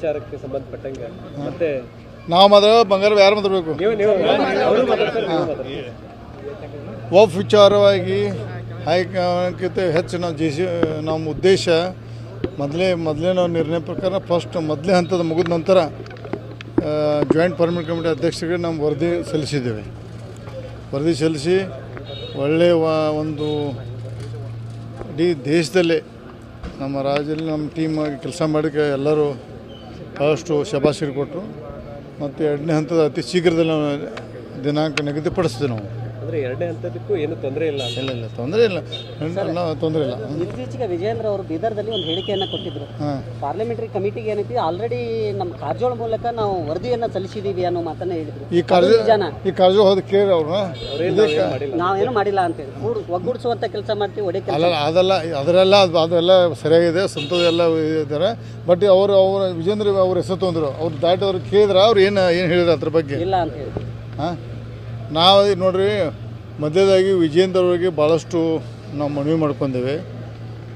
ವಿಚಾರಕ್ಕೆ ಸಂಬಂಧಪಟ್ಟಂಗೆ ಮತ್ತೆ ನಾವು ಮಾತ್ರ ಬಂಗಾರ ಯಾರು ಮಾತಾಡಬೇಕು? ವಫ್ ವಿಚಾರವಾಗಿ ಹೈಕಮಾಂಡ್ಗಿಂತ ಹೆಚ್ಚು ನಮ್ಮ ಉದ್ದೇಶ ಮೊದಲೇ ನಾವು ನಿರ್ಣಯ ಪ್ರಕಾರ ಫಸ್ಟ್ ಮೊದಲೇ ಹಂತದ ಮುಗಿದ ನಂತರ ಜಾಯಿಂಟ್ ಪರ್ಮನೆಂಟ್ ಕಮಿಟಿ ಅಧ್ಯಕ್ಷರಿಗೆ ನಾವು ವರದಿ ಸಲ್ಲಿಸಿದ್ದೇವೆ. ವರದಿ ಸಲ್ಲಿಸಿ ಒಳ್ಳೆಯ ಒಂದು ಇಡೀ ದೇಶದಲ್ಲೇ ನಮ್ಮ ರಾಜ್ಯದಲ್ಲಿ ನಮ್ಮ ಟೀಮ್ ಆಗಿ ಕೆಲಸ ಮಾಡೋಕ್ಕೆ ಎಲ್ಲರೂ ಭಾಳಷ್ಟು ಶಬಾಷಿರು ಕೊಟ್ಟರು. ಮತ್ತು ಎರಡನೇ ಹಂತದ ಅತಿ ಶೀಘ್ರದಲ್ಲಿ ದಿನಾಂಕ ನಿಗದಿಪಡಿಸ್ತೀವಿ ನಾವು. ಅಂದರೆ ಎರಡನೇ ಹಂತದಕ್ಕೂ ಏನು ತೊಂದರೆ ಇಲ್ಲ? ಇಲ್ಲ ತೊಂದರೆ ಇಲ್ಲ, ತೊಂದರೆ ಇಲ್ಲ. ಇತ್ತೀಚೆಗೆ ವಿಜಯೇಂದ್ರ ಅವರು ಬೀದರ್ದಲ್ಲಿ ಒಂದು ಹೇಳಿಕೆಯನ್ನು ಕೊಟ್ಟಿದ್ದರು. ಪಾರ್ಲಿಮೆಂಟರಿ ಕಮಿಟಿಗೆ ಏನೈತಿ ಆಲ್ರೆಡಿ ನಮ್ಮ ಕಾರಜೋಳ ಮೂಲಕ ನಾವು ವರದಿಯನ್ನು ಸಲ್ಲಿಸಿದ್ದೀವಿ ಅನ್ನೋ ಮಾತನ್ನ ಹೇಳಿದ್ರು. ಈ ಕಾರಜೋಳ ಹೋದ ಕೇಳಿ ಅವ್ರನ್ನ ನಾವೇನು ಮಾಡಿಲ್ಲ ಅಂತೇಳಿ ಒಗ್ಗೂಡಿಸುವಂಥ ಕೆಲಸ ಮಾಡ್ತೀವಿ. ಒಡೆ ಅದೆಲ್ಲ ಸರಿಯಾಗಿದೆ, ಸಂತೋಷ ಎಲ್ಲ ಇದ್ದಾರೆ. ಬಟ್ ಅವರು ವಿಜೇಂದ್ರ ಅವ್ರ ಹೆಸರು ತೊಂದರು, ಅವ್ರು ದಾಟಿ ಅವ್ರು ಕೇಳಿದ್ರೆ ಅವ್ರು ಏನು ಹೇಳಿದ್ರು ಅದ್ರ ಬಗ್ಗೆ ಇಲ್ಲ ಅಂತ ಹೇಳಿ. ನಾವು ನೋಡ್ರಿ ಮಧ್ಯದಾಗಿ ವಿಜೇಂದ್ರ ಅವರಿಗೆ ಭಾಳಷ್ಟು ನಾವು ಮನವಿ ಮಾಡ್ಕೊಂಡೇವೆ.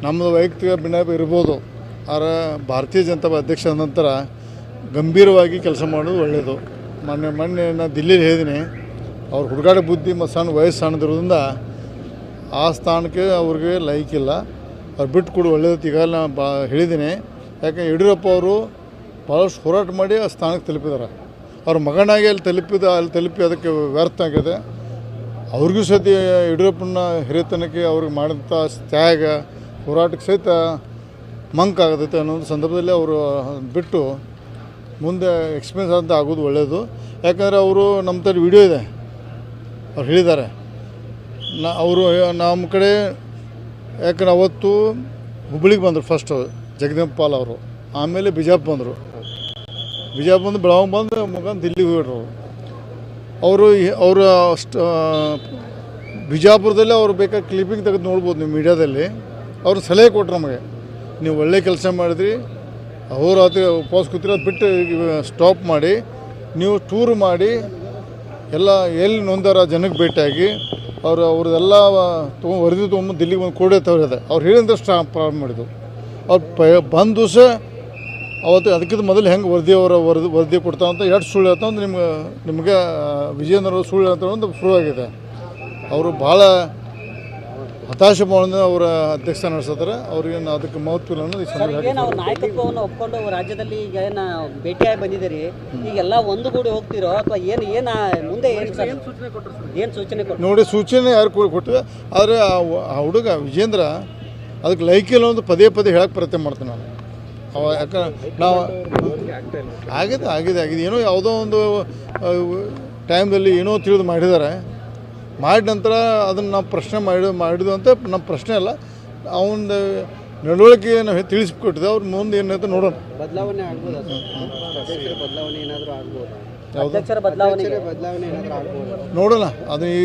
ನಮ್ಮದು ವೈಯಕ್ತಿಕ ಭಿನ್ನಾಭಿಪ್ರಾಯ ಇರ್ಬೋದು, ಆದರೆ ಭಾರತೀಯ ಜನತಾ ಅಧ್ಯಕ್ಷ ಆದ ನಂತರ ಗಂಭೀರವಾಗಿ ಕೆಲಸ ಮಾಡೋದು ಒಳ್ಳೆಯದು. ಮೊನ್ನೆ ನಾನು ದಿಲ್ಲಿಲಿ ಹೇಳಿದ್ದೀನಿ, ಅವ್ರ ಹುಡುಗಾಟ ಬುದ್ಧಿ ಮತ್ತು ಸಣ್ಣ ವಯಸ್ಸು ಸಣ್ಣದಿರೋದ್ರಿಂದ ಆ ಸ್ಥಾನಕ್ಕೆ ಅವ್ರಿಗೆ ಲೈಕಿಲ್ಲ, ಅವ್ರು ಬಿಟ್ಟು ಕೊಡು ಒಳ್ಳೆಯದು. ಈಗ ನಾನು ಹೇಳಿದ್ದೀನಿ, ಯಾಕೆ ಯಡಿಯೂರಪ್ಪ ಅವರು ಭಾಳಷ್ಟು ಹೋರಾಟ ಮಾಡಿ ಆ ಸ್ಥಾನಕ್ಕೆ ತಲುಪಿದ್ದಾರೆ. ಅವ್ರ ಮಗನಾಗಿ ಅಲ್ಲಿ ತಲುಪಿ ಅದಕ್ಕೆ ವ್ಯರ್ಥ ಆಗಿದೆ. ಅವ್ರಿಗೂ ಸಹಿತ ಯಡಿಯೂರಪ್ಪನ ಹಿರಿತನಕ್ಕೆ ಅವ್ರಿಗೆ ಮಾಡಿದಂಥ ತ್ಯಾಗ ಹೋರಾಟಕ್ಕೆ ಸಹಿತ ಮಂಕ್ ಆಗತೈತೆ ಅನ್ನೋ ಸಂದರ್ಭದಲ್ಲಿ ಅವರು ಬಿಟ್ಟು ಮುಂದೆ ಎಕ್ಸ್ಪೀರಿಯನ್ಸ್ ಅಂತ ಆಗೋದು ಒಳ್ಳೆಯದು. ಯಾಕಂದರೆ ಅವರು ನಮ್ಮ ಥರ ವಿಡಿಯೋ ಇದೆ, ಅವ್ರು ಹೇಳಿದ್ದಾರೆ. ಅವರು ನಮ್ಮ ಕಡೆ ಯಾಕಂದ್ರೆ ಅವತ್ತು ಹುಬ್ಬಳ್ಳಿಗೆ ಬಂದರು ಫಸ್ಟ್ ಜಗದೀಪ್ ಪಾಲ್ ಅವರು, ಆಮೇಲೆ ಬಿಜಾಪುರ ಬಂದರು. ಬಿಜಾಪುರ ಬೆಳಗಾವಿ ಬಂದು ಮುಖಾಂತರ ದಿಲ್ಲಿಗೆ ಹೋಗ್ಬಿಟ್ರು. ಅವರು ಬಿಜಾಪುರದಲ್ಲಿ ಅವ್ರು ಬೇಕಾದ ಕ್ಲಿಪ್ಪಿಂಗ್ ತೆಗೆದು ನೋಡ್ಬೋದು ನೀವು ಮೀಡಿಯಾದಲ್ಲಿ. ಅವ್ರು ಸಲಹೆ ಕೊಟ್ಟರು ನಮಗೆ, ನೀವು ಒಳ್ಳೆ ಕೆಲಸ ಮಾಡಿದ್ರಿ, ಅಹೋರಾತ್ರಿ ಉಪವಾಸ ಕೂತಿರೋದು ಬಿಟ್ಟು ಸ್ಟಾಪ್ ಮಾಡಿ ನೀವು ಟೂರ್ ಮಾಡಿ ಎಲ್ಲ ಎಲ್ಲಿ ನೊಂದಾರ ಜನಕ್ಕೆ ಭೇಟಿಯಾಗಿ ಅವ್ರದ್ದೆಲ್ಲ ವರದಿ ತೊಗೊಂಡು ದಿಲ್ಲಿಗೆ ಒಂದು ಕೋಡೆ ತವರಿದೆ. ಅವ್ರು ಹೇಳಿದ್ರೆ ಪ್ರಾರಂಭ ಮಾಡಿದ್ದು. ಅವ್ರು ಬಂದ ದಿವಸ ಅವತ್ತು ಅದಕ್ಕಿಂತ ಮೊದಲು ಹೆಂಗೆ ವರದಿ ಕೊಡ್ತಾವ ಅಂತ ಎಷ್ಟು ಸುಳ್ಳು ಹೇಳ್ತಾ ಅಂತ ನಿಮಗೆ ವಿಜಯೇಂದ್ರ ಸುಳ್ಳು ಹೇಳ್ತಾರೆ ಅಂತ ಪ್ರೂವ್ ಆಗಿದೆ. ಅವರು ಭಾಳ ಹತಾಶೆ ಮಾಡೋದು ಅವರ ಅಧ್ಯಕ್ಷ ನಡೆಸ್ತಾರೆ. ಅವ್ರಿಗೆ ಅದಕ್ಕೆ ಮಹತ್ವ ನಾವು ನಾಯಕತ್ವವನ್ನು ಒಪ್ಕೊಂಡು ರಾಜ್ಯದಲ್ಲಿ ಈಗ ಏನು ಭೇಟಿಯಾಗಿ ಬಂದಿದ್ದೀರಿ, ಈಗೆಲ್ಲ ಒಂದುಗೂಡಿ ಹೋಗ್ತಿರೋ ಅಥವಾ ಏನು ಮುಂದೆ ಏನು ಸೂಚನೆ ಕೊಟ್ಟು ನೋಡಿ? ಸೂಚನೆ ಯಾರು ಕೊಟ್ಟಿದೆ, ಆದರೆ ಆ ಹುಡುಗ ವಿಜೇಂದ್ರ ಅದಕ್ಕೆ ಲೈಕಿಲ್ಲ ಒಂದು ಪದೇ ಹೇಳಕ್ಕೆ ಪ್ರಯತ್ನ ಮಾಡ್ತೀನಿ ನಾನು. ಯಾಕಂದ್ರೆ ನಾವು ಆಗಿದೆ ಏನೋ ಯಾವುದೋ ಒಂದು ಟೈಮ್ದಲ್ಲಿ ಏನೋ ತಿಳಿದು ಮಾಡಿದ್ದಾರೆ. ಮಾಡಿದ ನಂತರ ಅದನ್ನು ನಾವು ಪ್ರಶ್ನೆ ಮಾಡಿದ್ವು ಅಂತ ನಮ್ಮ ಪ್ರಶ್ನೆ ಅಲ್ಲ, ಅವನ ನಡವಳಿಕೆ ನಾವು ತಿಳಿಸ್ಕೊಟ್ಟಿದ್ದೆ. ಅವ್ರ ಮುಂದೆ ಏನಂತ ನೋಡೋಣ. ಬದಲಾವಣೆ ಆಗ್ಬೋದು, ನೋಡೋಣ. ಅದು ಈ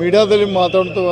ಮೀಡಿಯಾದಲ್ಲಿ ಮಾತಾಡ್ತಾ